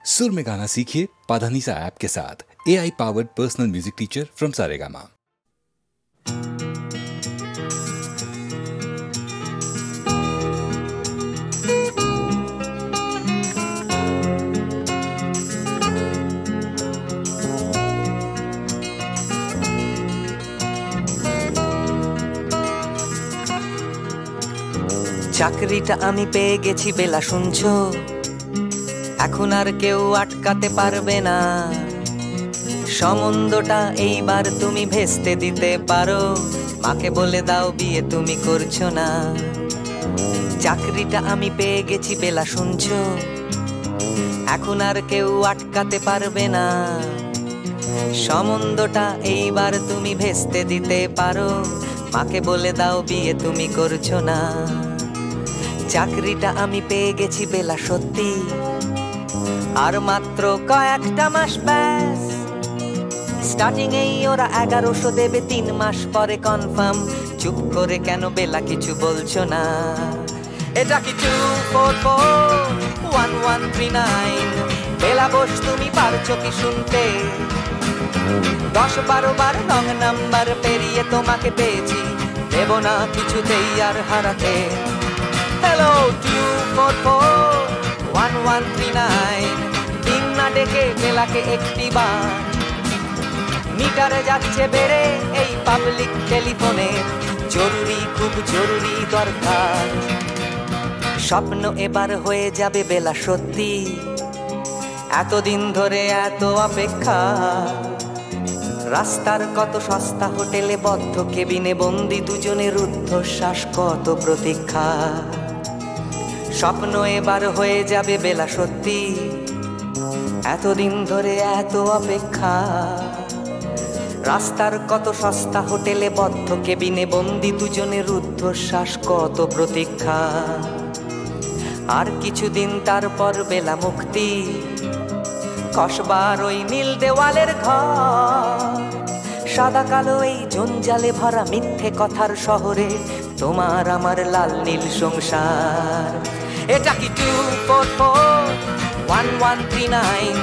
सुर में गाना सीखिए पाधानीसा ऐप के साथ। AI powered personal music teacher from Saregama. চাকরিটা আমি পেয়ে গেছি বেলা শুনছো, এখন আর কেউ আটকাতে পারবে না। সম্বন্ধটা এইবার তুমি ভেস্তে দিতে পারো, মাকে বলে দাও বিয়ে তুমি করছো না। চাকরিটা আমি পেয়ে গেছি বেলা শুনছো, এখন আর কেউ আটকাতে পারবে না। সম্বন্ধটা এইবার তুমি ভেস্তে দিতে পারো, মাকে বলে দাও বিয়ে তুমি করছো না। চাকরিটা আমি পেয়ে গেছি বেলা সত্যি, আর মাত্র কয়েকটা মাস ব্যাস। স্টার্টিং এই ওরা 1100 দেবে, 3 মাস পরে কনফার্ম। চুপ করে কেন বেলা কিছু বলছো না? এটা কি 2441139? বেলা বস তুমি পারছো কি শুনতে? 10-12 বার রং নাম্বার পেরিয়ে তোমাকে পেয়েছি, দেব না কিছুতেই আর হারাতে। হ্যালো 2441139, দিন না ডেকে বেলাকে একটি বার। মিটারে যাচ্ছে বেড়ে এই পাবলিক টেলিফোনের, জরুরি খুব জরুরি দরকার। স্বপ্ন এবার হয়ে যাবে বেলা সত্যি, এতদিন ধরে এত অপেক্ষা। রাস্তার কত সস্তা হোটেলে বদ্ধ কেবিনে বন্দি দুজনের রুদ্ধশ্বাস, কত প্রতীক্ষা। স্বপ্ন এবার হয়ে যাবে বেলা সত্যি, এতদিন ধরে এত অপেক্ষা। রাস্তার কত সস্তা হোটেলে বদ্ধ কেবিনে বন্দি দুজনের রুদ্ধশ্বাস, কত প্রতীক্ষা। আর কিছুদিন তারপর বেলা মুক্তি, কসবার ওই নীল দেওয়ালের ঘর। সাদা কালো এই জঞ্জালে ভরা মিথ্যে কথার শহরে তোমার আমার লাল নীল সংসার। এটা কি 2441139?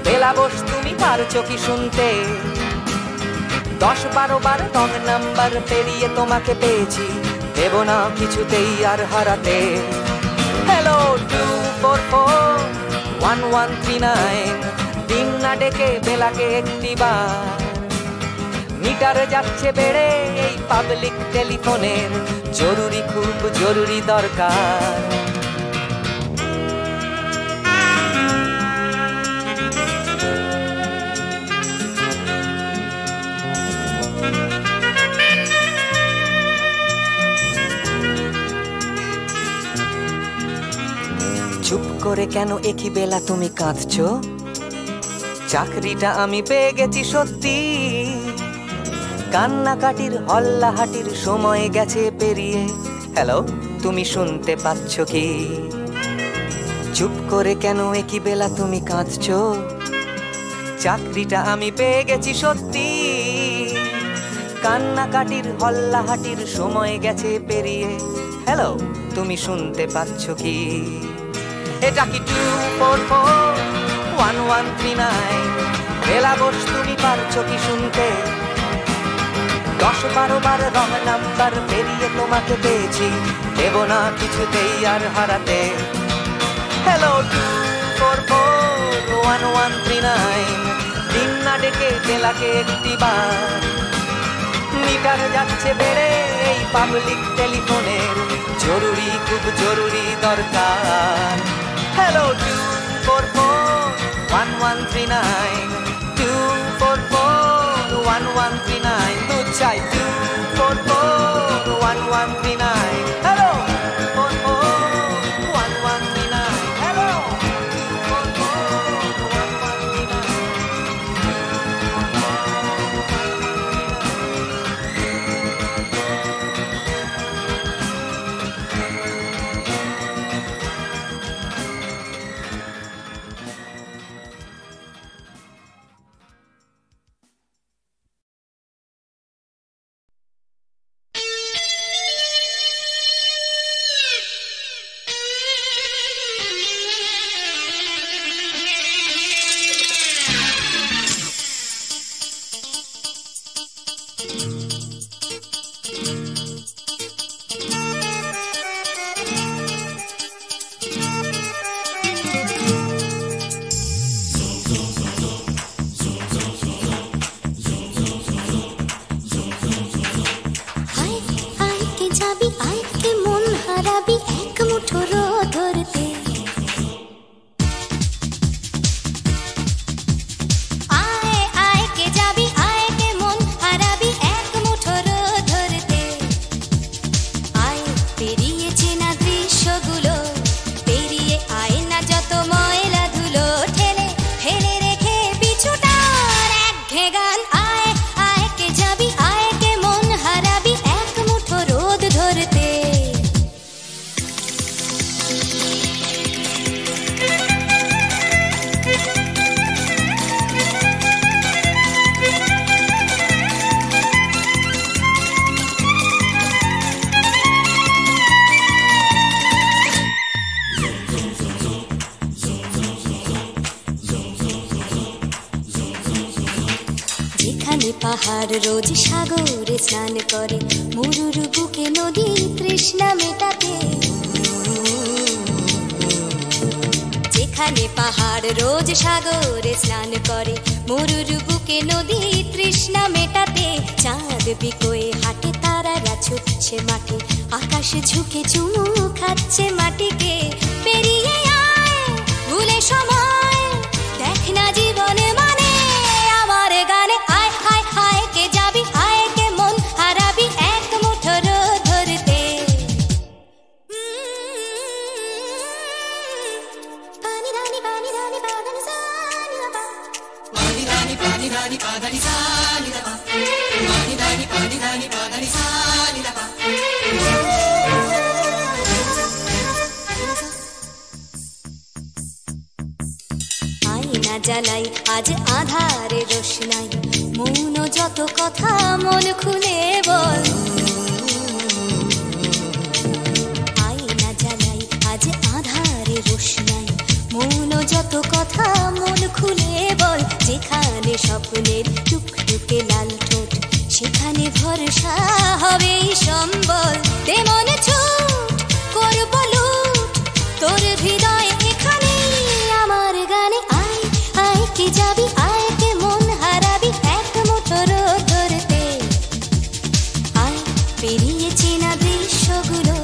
বেলা বস তুমি পারছো কি শুনতে? 10-12 বার রং নাম্বার পেরিয়ে তোমাকে পেয়েছি, দেব না কিছুতেই আর হারাতে। হ্যালো 2441139, দিন না ডেকে বেলাকে একটি বার। মিটারে যাচ্ছে বেড়ে এই পাবলিক টেলিফোনের, জরুরি খুব জরুরি দরকার। চুপ করে কেন একই বেলা তুমি কাঁদছো? চাকরিটা আমি পেয়ে গেছি সত্যি, কান্নাকাটির হল্লাহাটির সময় গেছে পেরিয়ে। হ্যালো তুমি শুনতে পাচ্ছ কি? চুপ করে কেন একই বেলা তুমি কাঁদছো? চাকরিটা আমি পেয়ে গেছি সত্যি, কান্নাকাটির হল্লাহাটির সময় গেছে পেরিয়ে। হ্যালো তুমি শুনতে পাচ্ছ কি? এটা কি 2441139? বেলা বস তুমি পারছো কি শুনতে? 10-12 বার রং নাম্বার পেরিয়ে তোমাকে পেয়েছি, দেব না কিছুতেই আর হারাতে। হ্যালো 2441139, দিন না ডেকে বেলাকে একটি বার। মিটার যাচ্ছে বেড়ে এই পাবলিক টেলিফোনের, জরুরি খুব জরুরি দরকার। হ্যালো 2441139, 2441139, দুধ চাই 2441139। Hello 2441139, hello 2441139। পাহাড় রোজ সাগরে স্নান করে, মরুর বুকে নদী তৃষ্ণা মেটাতে। যেখানে পাহাড় রোজ সাগরে স্নান করে, মরুর বুকে নদী তৃষ্ণা মেটাতে। চাঁদ বিকোয়ে হাটে, তারারা ছুটছে মাঠে, আকাশ ঝুঁকে চুমু খাচ্ছে মাটিকে। পেরিয়ে আয় ভুলে সময়, দেখ না জীবনে মানে আমার গানে। আয় হায় হায় কে যাবি, আয় কে মন হারাবি এক মুঠো রোদ ধরতে। পানি রানি পানি রানি পাদানি সানি রাবা, পানি রানি পাদানি সানি রাবা, পানি রানি পাদানি সানি রাবা। আয়না জ্বালাই আজ আধারে রোশনাই, মৌন যত কথা মন খুলে বল। আয়না জ্বালাই আজ আধারে রোশনাই, মৌন যত কথা মন খুলে বল। যেখানে স্বপ্নের টুকটুকে লাল ঠোঁট, সেখানে ভরসা হবে সম্বল। তেমন ছুট করব লুট তোর হৃদয় এখানে আমার গানে। আয় আয় কে যাবি, আয় কে মন হারাবি এক মুঠো রোদ ধরতে। আয় পেরিয়ে চেনা দৃশ্যগুলো,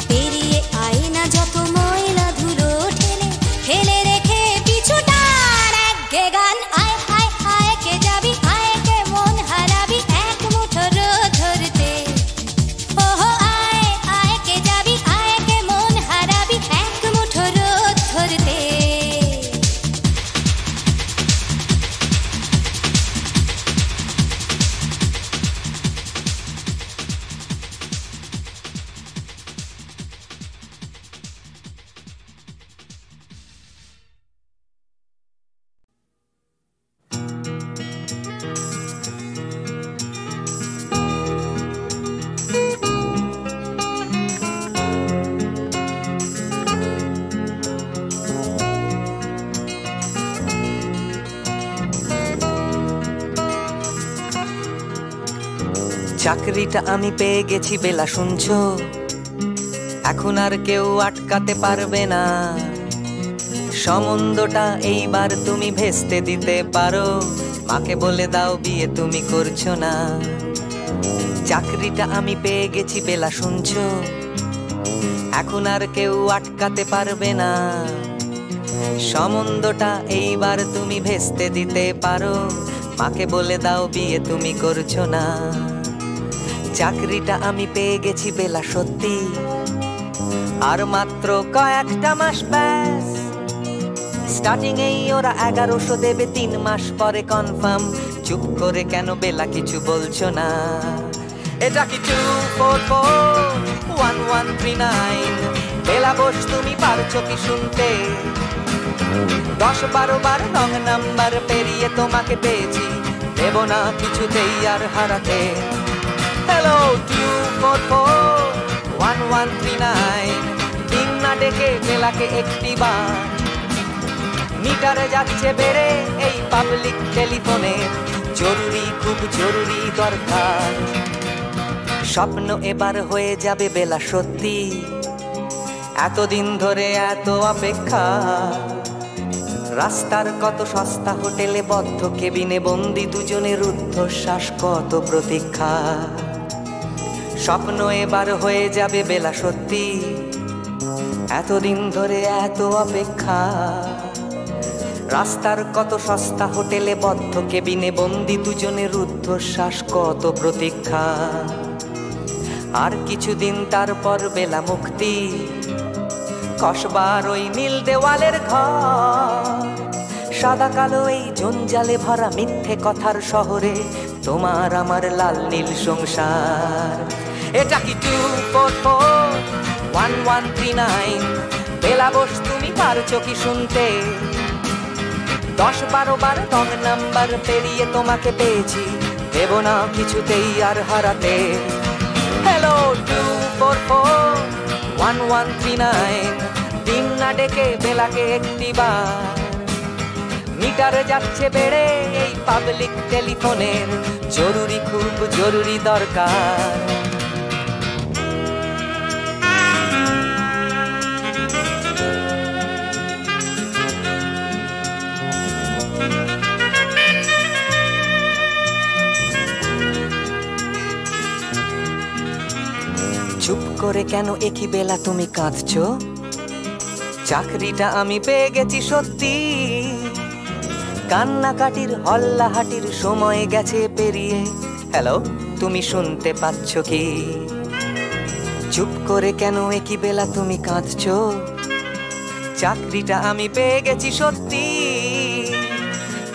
পেরিয়ে আয় না যত ময়লা ধুলো, ঠেলে ফেলে রেখে পিছুটার একঘে গান। আয় হায় হায় কে যাবি, আয় কে মন হারাবি এক মুঠো রোদ ধরতে। ওহো আয় আয় কে যাবি, আয় কে মন হারাবি এক মুঠো রোদ ধরতে। চাকরিটা আমি পেয়ে গেছি বেলা, শুনছো? এখন আর কেউ আটকাতে পারবে না। সম্বন্ধটা এইবার তুমি ভেস্তে দিতে পারো, মাকে বলে দাও বিয়ে তুমি করছো না। চাকরিটা আমি পেয়ে গেছি বেলা, শুনছো? এখন আর কেউ আটকাতে পারবে না। সম্বন্ধটা এইবার তুমি ভেস্তে দিতে পারো, মাকে বলে দাও বিয়ে তুমি করছো না। চাকরিটা আমি পেয়ে গেছি বেলা, সত্যি আর মাত্র কয়েকটা মাস ব্যাস। স্টার্টিং এই ওরা 1100 দেবে, 3 মাস পরে কনফার্ম। চুপ করে কেন বেলা কিছু বলছো না? এটা কি 2441139? বেলা বোস তুমি পারছো কি শুনতে? 10-12 বার রং নাম্বার পেরিয়ে তোমাকে পেয়েছি, দেব না কিছুতেই আর হারাতে। হ্যালো 2441139, দিন না ডেকে বেলাকে একটি বার। মিটারে যাচ্ছে বেড়ে এই পাবলিক টেলিফোনে, জরুরি খুব জরুরি দরকার। স্বপ্ন এবার হয়ে যাবে বেলা, সত্যি এতদিন ধরে এত অপেক্ষা। রাস্তার কত সস্তা হোটেলে বদ্ধ কেবিনে বন্দি দুজনের রুদ্ধশ্বাস, কত প্রতীক্ষা। স্বপ্ন এবার হয়ে যাবে বেলা, সত্যি এতদিন ধরে এত অপেক্ষা। রাস্তার কত সস্তা হোটেলে বদ্ধ কেবিনে বন্দি দুজনের রুদ্ধশ্বাস, কত প্রতীক্ষা। আর কিছুদিন তারপর বেলা মুক্তি, কসবার ওই নীল দেওয়ালের ঘর। সাদা কালো এই জঞ্জালে ভরা মিথ্যে কথার শহরে তোমার আমার লাল নীল সংসার। এটা কি 2441139? বেলা বোস তুমি পারছো কি শুনতে? 10-12 বার রং নাম্বার পেরিয়ে তোমাকে পেয়েছি, দেব না কিছুতেই আর হারাতে। হ্যালো 2441139, দিন না ডেকে বেলাকে একটি বার। মিটার যাচ্ছে বেড়ে এই পাবলিক টেলিফোনের, জরুরি খুব জরুরি দরকার। চুপ করে কেন একই বেলা তুমি কাঁদছো? চাকরিটা আমি পেয়ে গেছি সত্যি, কান্নাকাটির হল্লাহাটির সময় গেছে পেরিয়ে। হ্যালো, তুমি শুনতে পাচ্ছ কি? চুপ করে কেন একই বেলা তুমি কাঁদছো? চাকরিটা আমি পেয়ে গেছি সত্যি,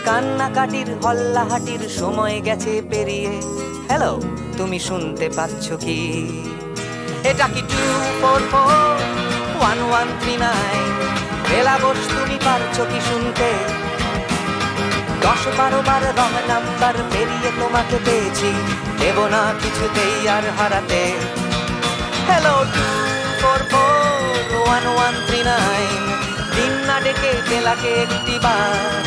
কান্নাকাটির হল্লাহাটির সময় গেছে পেরিয়ে। হ্যালো, তুমি শুনতে পাচ্ছ কি? এটা কি 2441139? বেলা বস, তুমি পারছো কি শুনতে? 10-12 বার রং নাম্বার পেরিয়ে তোমাকে পেয়েছি, দেব না কিছুতেই আর হারাতে। হ্যালো 2441139, দিন না ডেকে বেলাকে একটি বার।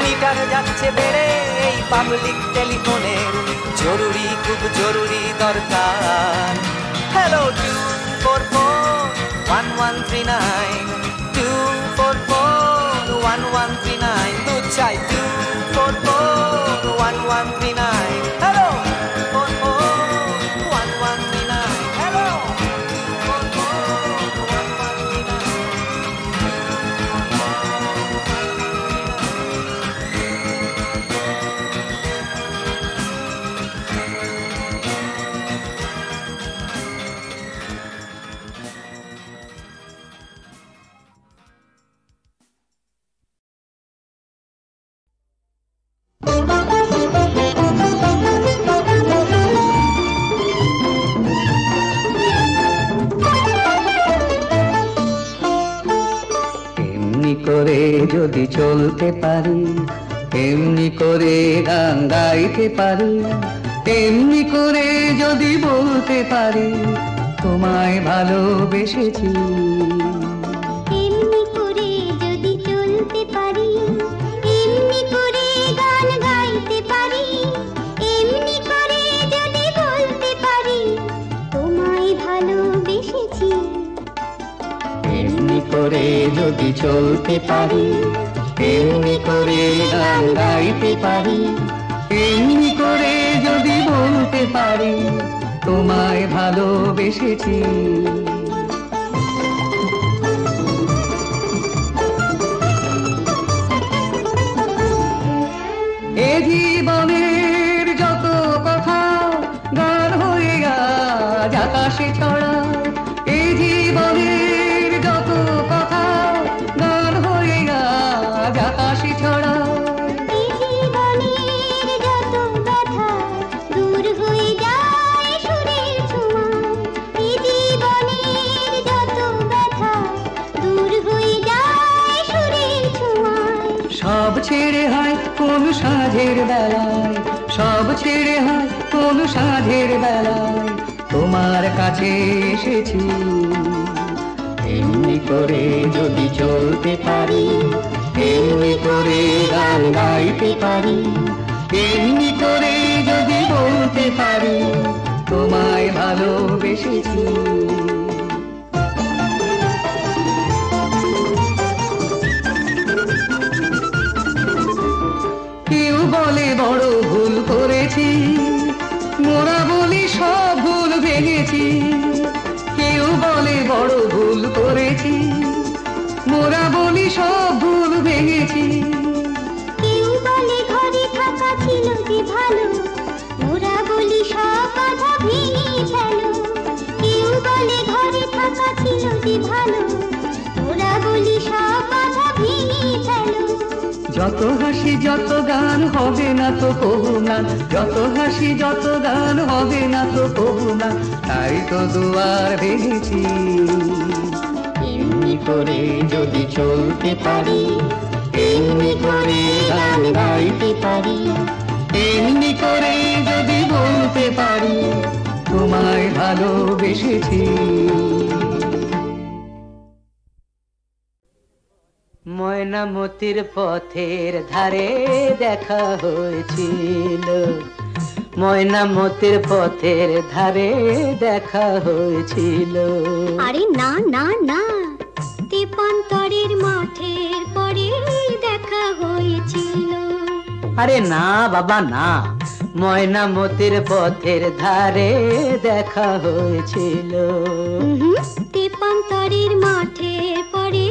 মিটার যাচ্ছে বেড়ে এই পাবলিক টেলিফোনের, জরুরি খুব জরুরি দরকার। হ্যালো 2441139, 2441139, দু চাই 2441139। হ্যালো 2441139, হ্যালো করে যদি চলতে পারি, এমনি করে গান গাইতে পারি, এমনি করে যদি বলতে পারি তোমায় ভালোবেসেছি। এমনি করে যদি চলতে পারি, এমনি করে গান গাইতে পারি, এমনি করে যদি বলতে পারি তোমায় ভালোবেসেছি। এমনি করে যদি চলতে পারি, এমনি করে গান গাইতে পারি, এমনি করে যদি বলতে পারি তোমায় ভালোবেসেছি। এ জীবনের যত কথা গান হয়ে আজ আকাশে ছড়া, এ জীবনের যত কথা গান হয়ে আজ আকাশে ছড়া। এই জীবনের যত ব্যথা দূর হয়ে যায় সুরের ছোঁয়ায়, এই জীবনের যত ব্যথা দূর হয়ে যায় সুরের ছোঁয়ায়। সব ছেড়ে হয় কোন সাঁঝের বেলায়, সব ছেড়ে হয় কোন সাঁঝের বেলায় তোমার কাছে এসেছি। এমনি করে যদি চলতে পারি, এমনি করে গান গাইতে পারি, এমনি করে যদি বলতে পারি তোমায় ভালোবেসেছি। কেউ বলে বড় ভুল করেছি, মোরা বলি সব ভুল ভেঙেছি। কেউ বলে বড় ভুল করেছি, মোরা বলি সব ভুল ভেঙেছি। কেউ বলে ঘরে থাকা ছিল যে ভালো, মোরা বলি সব কথা ভেঙে ফেলো। কেউ বলে ঘরে থাকা ছিল যে ভালো, মোরা বলি সব কথা ভেঙে ফেলো। যত হাসি যত গান হবে না তো কবু না, যত হাসি যত গান হবে না তো কবু না, তাই তো দুয়ার ভেঙেছি। এমনি করে যদি চলতে পারি, এমনি করে গান গাইতে পারি, এমনি করে যদি বলতে পারি তোমায় ভালোবেসেছি। ময়না ময়নামতির পথের ধারে দেখা হয়েছিল, ময়নামতির পথের ধারে দেখা হয়েছিল। আরে না না না, তেপান্তরের মাঠের পরে দেখা হয়েছিল। আরে না বাবা না, ময়নামতির পথের ধারে দেখা হয়েছিল। তেপান্তরের মাঠের পরে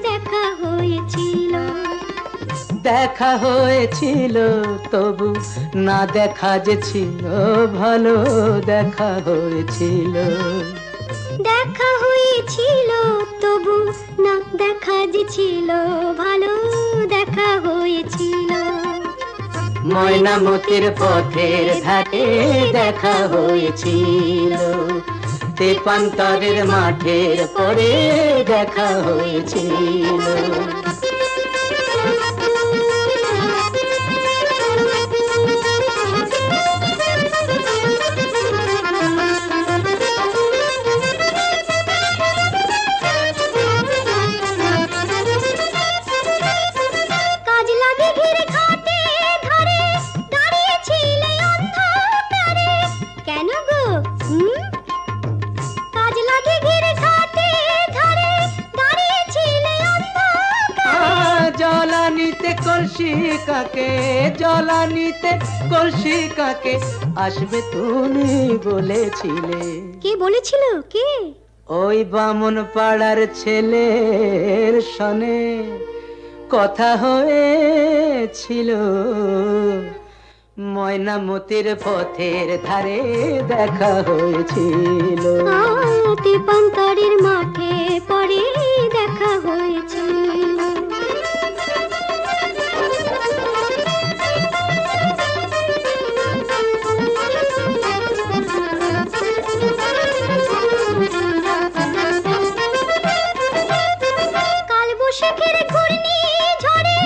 দেখা হয়েছিল। দেখা হয়েছিল তবু না দেখা যে ছিল ভালো, দেখা হয়েছিল। দেখা হয়েছিল তবু না দেখা যে ছিল ভালো, দেখা হয়েছিল। ময়নামতির পথের ধারে দেখা হয়েছিল, তেপান্তরের মাঠের পরে দেখা হয়েছিল। কলসিকাকে জলানিতে কলসিকাকে আসবে তুমি বলেছিলে। কে বলেছিল? কে? ওই বামন পাড়ার ছেলের সনে কথা হয়েছিল, ময়নামতির পথের ধারে দেখা হয়েছিল। তেপান্তরের মাঠে পরে দেখা হয়েছিল। কালবৈশাখের ঘূর্ণি ঝড়ে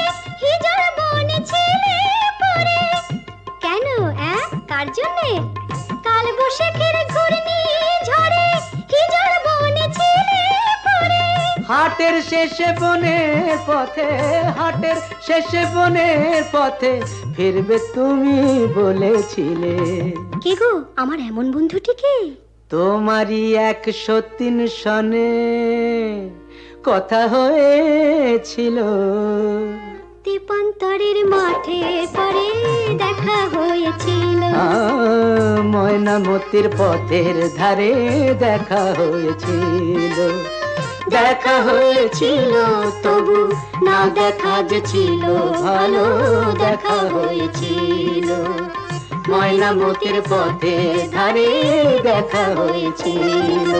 হিজল বনে ছেলে পড়ে। কেন? কার জন্যে? কালবৈশাখের ঘূর্ণি ঝড়ে হিজল বনে ছেলে পড়ে। হাটের শেষে বনের পথে, হাটের শেষে বনের পথে ফিরবে তুমি বলেছিলে। কে গো আমার এমন বন্ধুটিকে? তোমারই 103 সনে কথা হয়েছিল, তেপান্তরের মাঠে পরে দেখা হয়েছিল। ময়নামতির পথের ধারে দেখা হয়েছিল। দেখা হয়েছিল তবু না দেখা যে ছিল ভালো, দেখা হয়েছিল। ময়নামতির পথের ধারে দেখা হয়েছিল।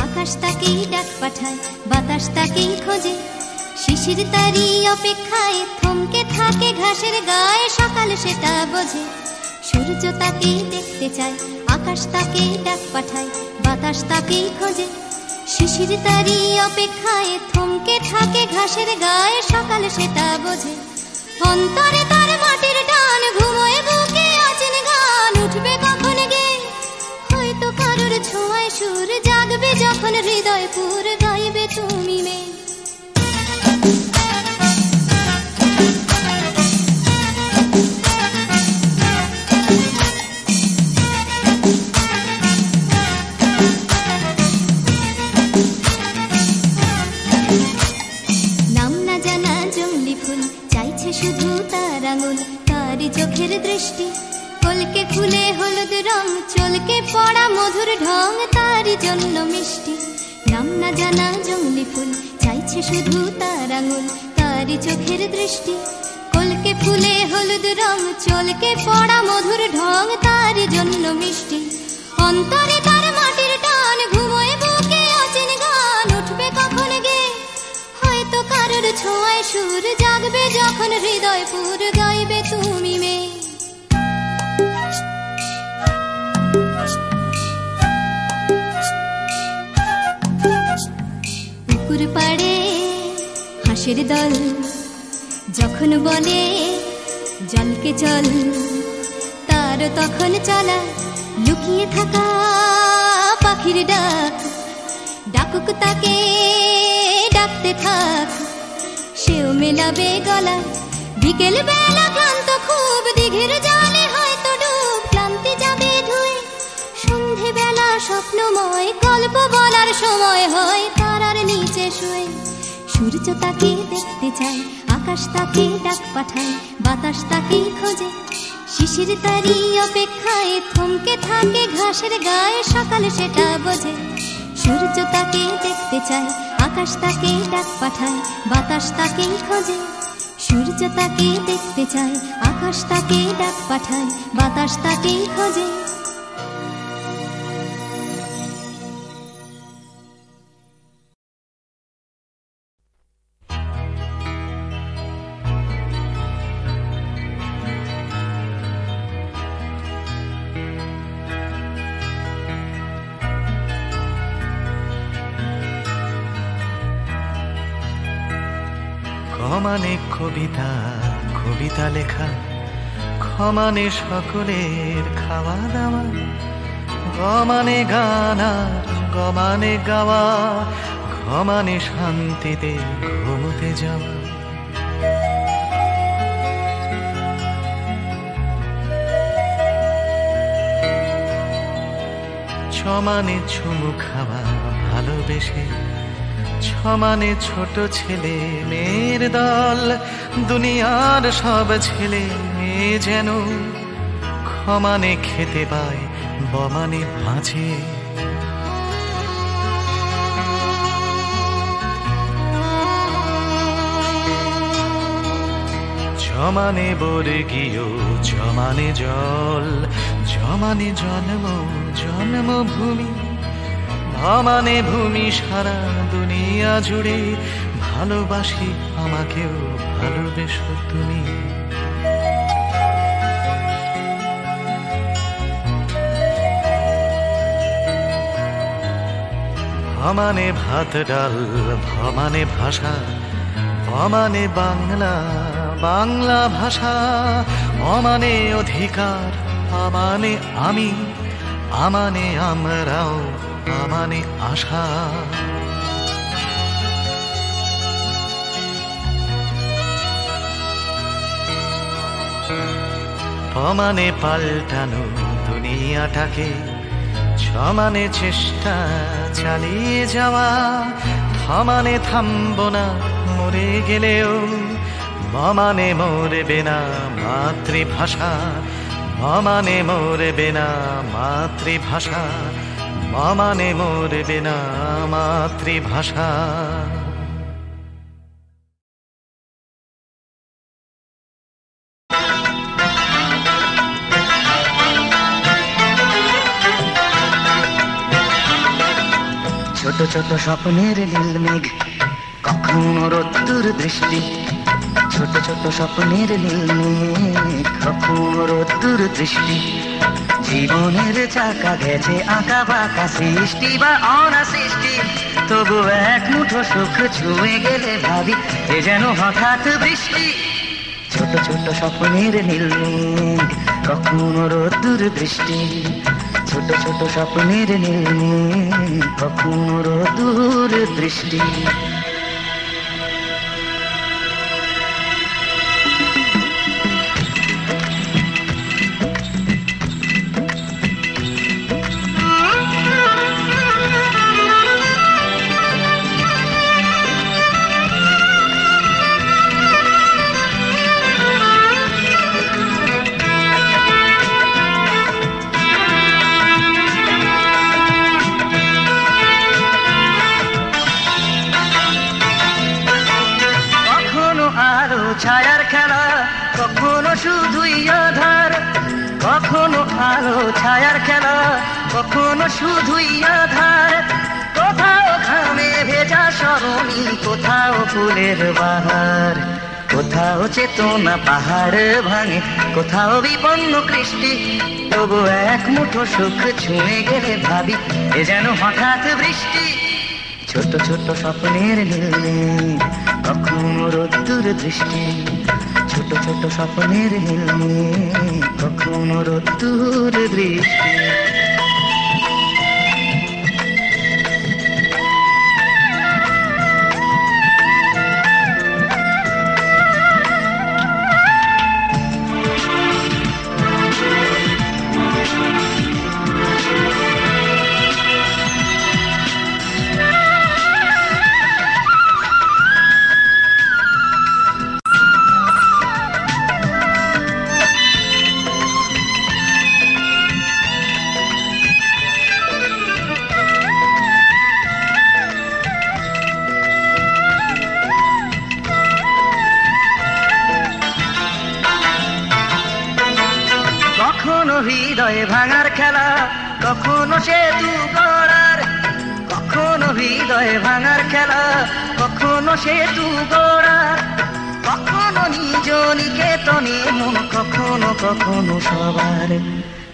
আকাশ তাকেই ডাক পাঠায়, বাতাস তাকেই খোঁজে, শিশির তারই অপেক্ষায় থমকে থাকে ঘাসের গায়ে, সকাল সেটা বোঝে। সূর্য তাকেই দেখতে চায়, আকাশ তাকেই ডাক পাঠায়, বাতাস তাকেই খোঁজে, শিশির তারই অপেক্ষায় থমকে থাকে ঘাসের গায়ে, সকাল সেটা বোঝে। অন্তরে তার মাটির টান, ঘুমোয় বুকে অচেন গান, উঠবে কখন গে হয়তো কারোর ছোঁয়ায় সুর, জাগবে যখন হৃদয় পুর, গাইবে তুমি মেয়ে। নাম না জানা জংলি ফুল চাইছে শুধু তার আঙুল, তারই চোখের দৃষ্টি কলকে খুলে হলুদ রং, চলকে পড়া মধুর ঢং, তারই জন্য মিষ্টি। নাম না জানা জংলি ফুল চাইছে শুধু তার আঙুল, তারই চোখের দৃষ্টি কলকে ফুলে হলুদ রং, চলকে পড়া মধুর ঢং, তারই জন্য মিষ্টি। অন্তরে তার মাটির টান, ঘুমোয় বুকে অচেন গান, উঠবে কখন গে হয়তো কারোর ছোঁয়ায় সুর, জাগবে যখন হৃদয় পুর, গাইবে তুমি মেয়ে। পুকুর পাড়ে হাঁসের দল যখন বলে জলকে চল, তার তখন চলা লুকিয়ে থাকা পাখির ডাক, ডাকুক তাকে ডাকতে থাক, সেও মেলাবে গলা। বিকেল বেলা ক্লান্ত খুব দিঘির জলে হয়তো ডুব, ক্লান্তি যাবে ধুয়ে। সন্ধে বেলা স্বপ্নময় গল্প বলার সময় হয় তারার নিচে শুয়ে। সূর্য তাকে দেখতে চায়, আকাশ তাকে ডাক পাঠায়, বাতাস তাকে খোঁজে। শিশির তারি অপেক্ষায় থমকে থাকে ঘাসের গায়ে, সকাল সেটা বোঝে। সূর্য তাকে দেখতে চায়, আকাশ তাকে ডাক পাঠায়, বাতাস তাকে খোঁজে। সূর্য তাকে দেখতে চায়, আকাশ তাকে ডাক পাঠায়, বাতাস তাকে খোঁজে। মানে কবিতা কবিতা লেখা, ক্ষমানে সকলের খাওয়া দাওয়া, গমানে গান আর গমানে গাওয়া, ঘমানে শান্তিতে ঘুমোতে যাওয়া। ছমানে চুমু খাওয়া ভালোবেসে, ছমানে ছোট ছেলে মেয়ের দল, দুনিয়ার সব ছেলে মেয়ে যেন ক্ষমানে খেতে পায় বমানে মাঝে। জমানে বর্গীয় জমানে জল, জমানে জন্ম জন্মভূমি, ভমানে ভূমি সারা দুনিয়া জুড়ে, ভালোবাসি আমাকেও ভালোবেসো তুমি। ভমানে ভাত ডাল ভমানে ভাষা, ভমানে বাংলা বাংলা ভাষা, অমানে অধিকার আমানে আমি, আমানে আমরাও আমানে আশা। পমানে পাল্টানো দুনিয়াটাকে, ছমানে চেষ্টা চালিয়ে যাওয়া, থমানে থামবো না মরে গেলেও, মমানে মরবে না মাতৃভাষা, মমানে মরবে না মাতৃভাষা, মমানে মরবে না মাতৃভাষা। ছোট ছোট স্বপ্নের নীল মেঘ কখনো রোদ্দুর দৃষ্টি, ছোট ছোট স্বপ্নের নীল মেঘ কখনো রোদ্দুর দৃষ্টি। জীবনের চাকা গেছে আঁকা বাঁকা সৃষ্টি বা অনাসৃষ্টি, তবু এক মুঠো সুখ ছুঁয়ে গেলে ভাবি এ যেন হঠাৎ বৃষ্টি। ছোট ছোট স্বপ্নের নীল মেঘ কখনো রোদ্দুর দৃষ্টি, ছোট ছোট স্বপ্নের নীল মেঘ কখনো রোদ্দুর দৃষ্টি। ছায়ার খেলা কখনো শুধুই আধার, কখনো আলো ছায়ার খেলা কখনো শুধুই আধার। কোথাও ঘামে ভেজা সরণি, কোথাও ফুলের বাহার, কোথাও চেতনা পাহাড় ভাঙে, কোথাও বিপন্ন কৃষ্টি, তবু এক মুঠো সুখ ছুঁয়ে গেলে ভাবি এ যেন হঠাৎ বৃষ্টি। ছোট ছোট স্বপ্নের নীলে কখনো রোদ্দুর দৃষ্টি, ছোট ছোট স্বপ্নের নীলে কখনো রোদ্দুর দৃষ্টি। হৃদয়ে ভাঙার খেলা, কখনো সেতু গড়ার, কখনো হৃদয়ে ভাঙার খেলা, কখনো সেতু গড়ার, কখনো নিজ নিকেতনে মন, কখনো কখনো সবার।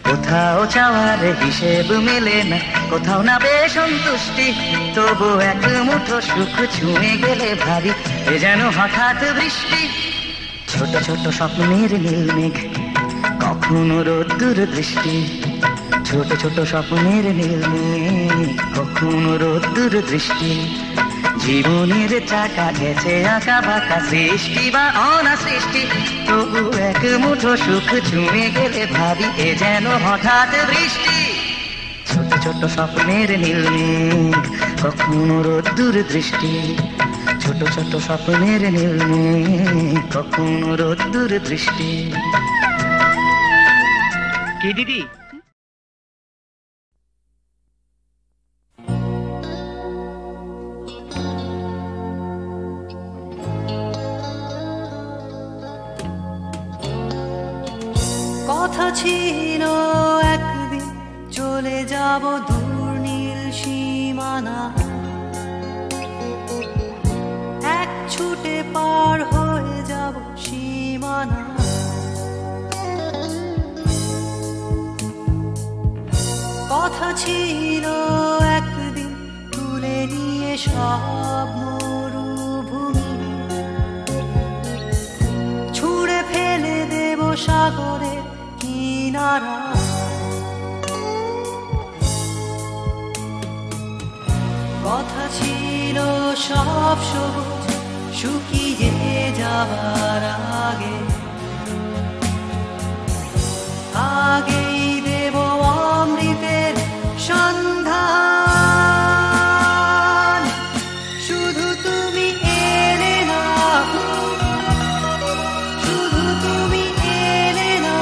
কোথাও চাওয়ার হিসেব মেলে না, কোথাও না বেসন্তুষ্টি, তবু এক মুঠো সুখ ছুঁয়ে গেলে ভাবি এ যেন হঠাৎ বৃষ্টি। ছোট ছোট স্বপ্নের নীল মেঘ কখনো রোদ্দুর দৃষ্টি, ছোট ছোট স্বপ্নের নীল মেঘ কখনো রোদ্দুর দৃষ্টি। জীবনের চাকা গেছে আঁকা বাঁকা, সৃষ্টি বা অনা সৃষ্টি, তবু এক মুঠো সুখ ছুঁয়ে গেলে ভাবি এ যেন হঠাৎ বৃষ্টি। ছোট ছোট স্বপ্নের নীল মেঘ কখনো রোদ্দুর দৃষ্টি, ছোট ছোট স্বপ্নের নীল মেঘ কখনো রোদ্দুর দৃষ্টি। কি দিদি? কথা ছিল একদিন চলে যাব দূর নীল সীমানা, এক ছুটে পার হয়ে যাব সীমানা। কথা ছিল একদিন তুলে নিয়ে সব মরুভূমি, ছুঁড়ে ফেলে দেব সাগরের কিনারা। কথা ছিল সব সবুজ শুকিয়ে যাবার আগে, আগেই দেব অমৃতের সন্ধান। শুধু তুমি এলে না, শুধু তুমি এলে না,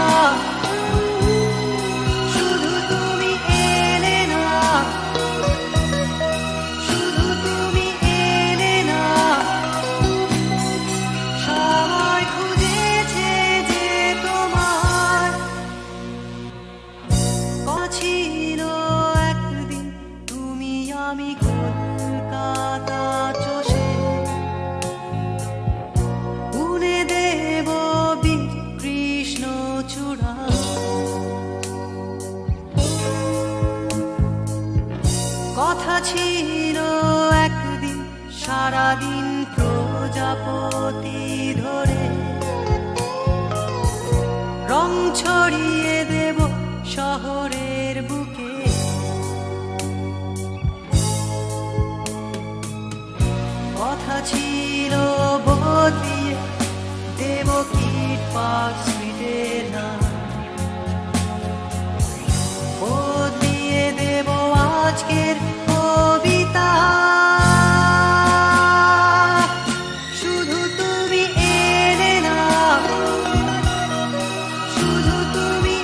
শুধু তুমি এলে না, শুধু তুমি এলে না। সবাই খুঁজেছে যে তোমার ছিল একদিন, তুমি আমি কলকাতা চষে বুনে দেব বীর কৃষ্ণ চূড়া। কথা ছিল একদিন সারাদিন প্রজাপতি ধরে রং ছড়িয়ে দেব শহরের বুকে। কথা ছিল বদলিয়ে দেব কিট পার্ক স্ট্রিটের নাম, বদলিয়ে দেব আজকের কবিতা। শুধু তুমি এলে না, শুধু তুমি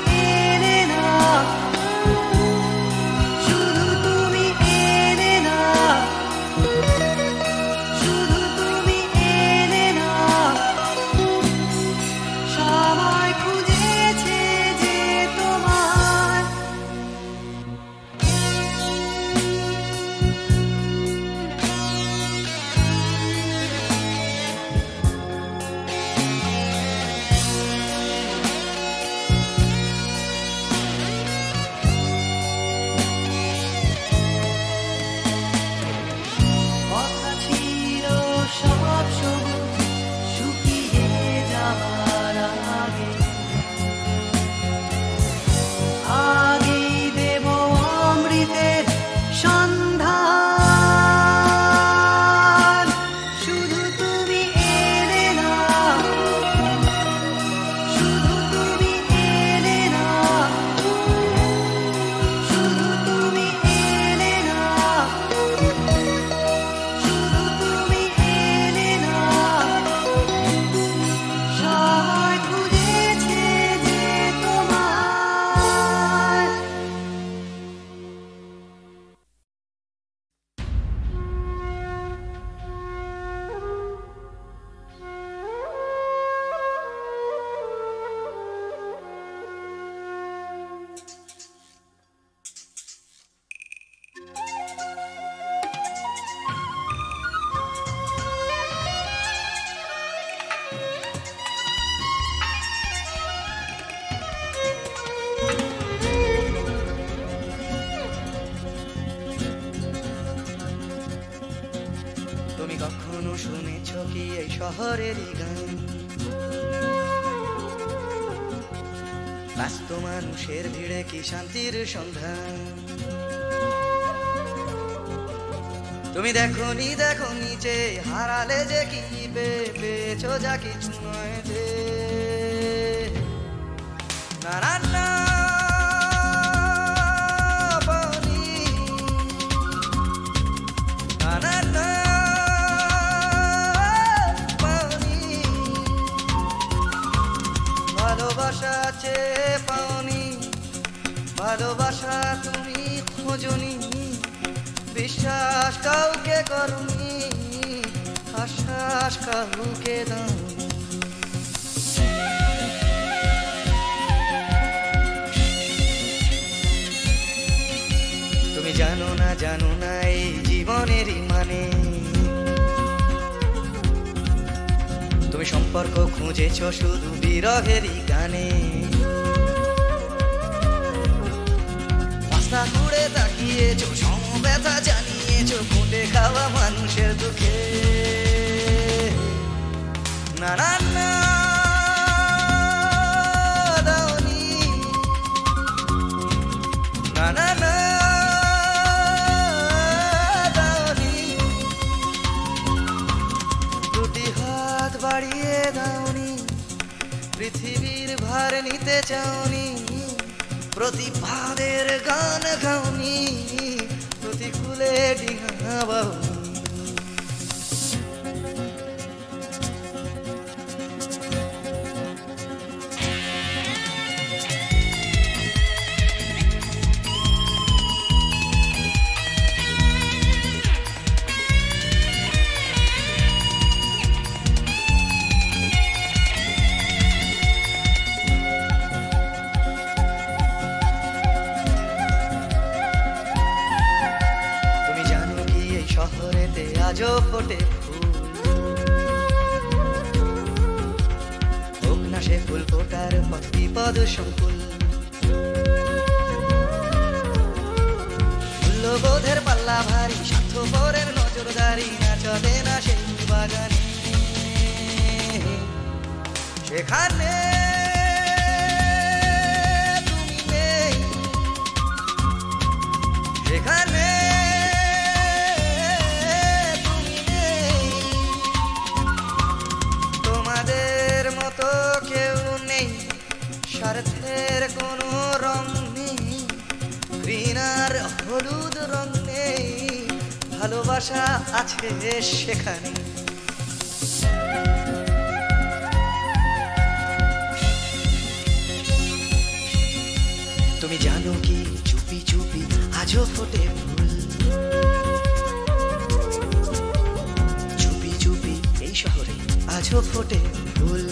শুনেছ কি এই শহরেরই গান? ব্যস্ত মানুষের ভিড়ে কি শান্তির সন্ধান? তুমি দেখোনি যে হারালে যে কি পেয়েছো যা কিছু নয় যে। না না না পাওনি, না না না পাওনি, ভালোবাসা চেয়ে পাওনি, ভালোবাসা তুমি খোঁজনি, বিশ্বাস কাউকে করনি, আশ্বাস কাউকে দাওনি। তুমি জানো না এই জীবনেরই মানে। তুমি সম্পর্ক খুঁজেছ শুধু বিরহেরই গানে। রাস্তা ঘুরে তাকিয়েছো, সমব্যথা জানিয়েছো ফুটে খাওয়া মানুষের দুঃখে। না না না দাওনি, না না না দাওনি, দুটি হাত বাড়িয়ে দাওনি, পৃথিবীর ভার নিতে চাওনি, প্রতিবাদের গান গাওনি, প্রতিকূলে ডিঙা বাউনি। শহরেতে আজও ফোটে ফুল, হোক না সে ফুল ফোটার পথ বিপদ সংকুল। মূল্যবোধের পাল্লা ভারী, স্বার্থপরের নজরদারি না চলে না সেই বাগানে। সেখানে তুমি নেই, সেখানে কেউ নেই, স্বার্থের কোনো রং নেই, ঘৃণার হলুদ রং নেই, ভালোবাসা আছে সেখানে। তুমি জানো কি চুপি চুপি আজও ফোটে ফুল, চুপি চুপি এই শহরে আজও ফোটে ফুল।